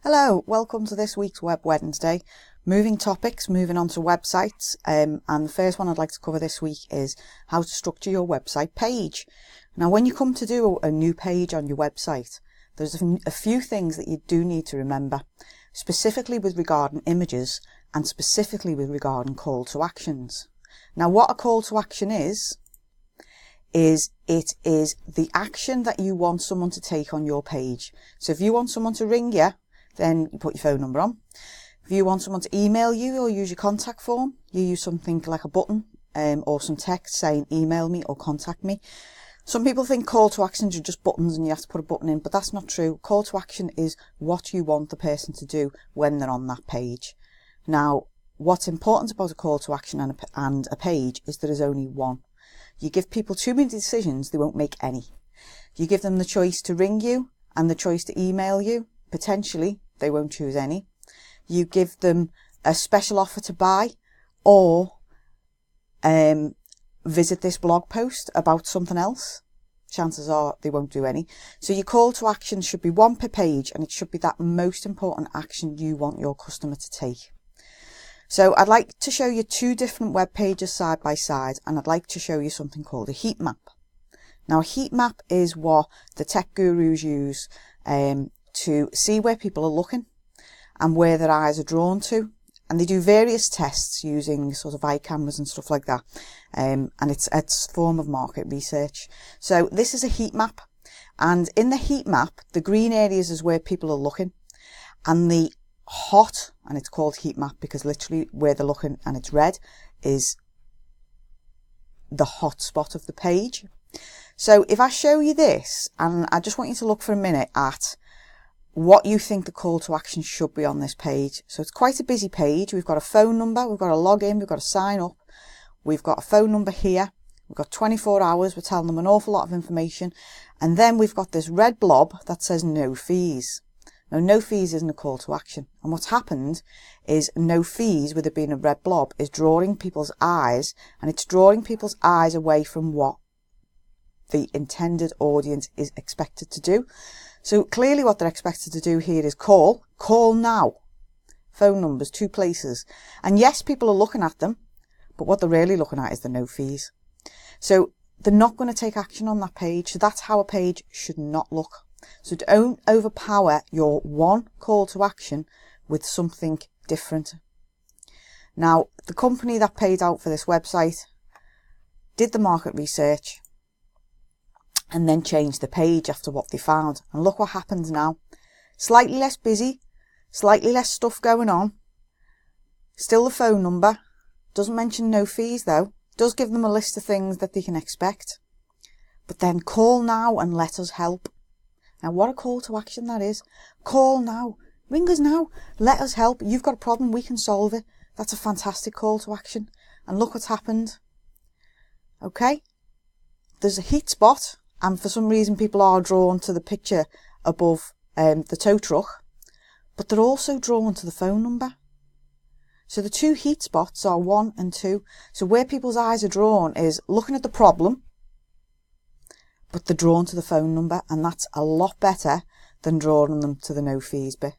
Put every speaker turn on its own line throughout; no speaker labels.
Hello, welcome to this week's Web Wednesday. Moving topics, moving on to websites. And the first one I'd like to cover this week is how to structure your website page. Now, when you come to do a new page on your website, there's a few things that you do need to remember, specifically with regarding images and specifically with regarding call to actions. Now, what a call to action is it is the action that you want someone to take on your page. So if you want someone to ring you, then you put your phone number on. If you want someone to email you or use your contact form, you use something like a button or some text saying email me or contact me. Some people think call to actions are just buttons and you have to put a button in, but that's not true. Call to action is what you want the person to do when they're on that page. Now, what's important about a call to action and a page is there is only one. You give people too many decisions, they won't make any. You give them the choice to ring you and the choice to email you. Potentially, they won't choose any. You give them a special offer to buy or visit this blog post about something else. Chances are they won't do any. So your call to action should be one per page, and it should be that most important action you want your customer to take. So I'd like to show you two different web pages side by side, and I'd like to show you something called a heat map. Now, a heat map is what the tech gurus use to see where people are looking and where their eyes are drawn to. And they do various tests using sort of eye cameras and stuff like that. And it's a form of market research. So this is a heat map. And in the heat map, the green areas is where people are looking. And the hot, and it's called heat map because literally where they're looking and it's red, is the hot spot of the page. So if I show you this, and I just want you to look for a minute at what you think the call to action should be on this page. So it's quite a busy page. We've got a phone number, we've got a login, we've got a sign up, we've got a phone number here, we've got 24 hours, we're telling them an awful lot of information, and then we've got this red blob that says no fees. Now, no fees isn't a call to action, and what's happened is no fees, with it being a red blob, is drawing people's eyes, and it's drawing people's eyes away from what the intended audience is expected to do. So clearly what they're expected to do here is call now. Phone numbers, 2 places. And yes, people are looking at them, but what they're really looking at is the no fees. So they're not going to take action on that page. So that's how a page should not look. So don't overpower your one call to action with something different. Now, the company that paid out for this website did the market research and then changed the page after what they found. And look what happens now. Slightly less busy, slightly less stuff going on. Still the phone number. Doesn't mention no fees though. Does give them a list of things that they can expect. But then call now and let us help. Now, what a call to action that is. Call now. Ring us now. Let us help. You've got a problem. We can solve it. That's a fantastic call to action. And look what's happened. Okay. There's a heat spot. And for some reason, people are drawn to the picture above the tow truck. But they're also drawn to the phone number. So the 2 heat spots are 1 and 2. So where people's eyes are drawn is looking at the problem, but they're drawn to the phone number, and that's a lot better than drawing them to the no fees bit.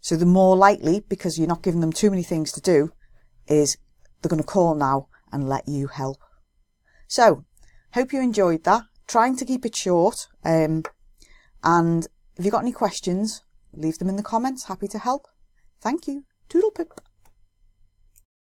So the more likely, because you're not giving them too many things to do, is they're going to call now and let you help. So, hope you enjoyed that. Trying to keep it short. And if you've got any questions, leave them in the comments. Happy to help. Thank you. Toodle pip.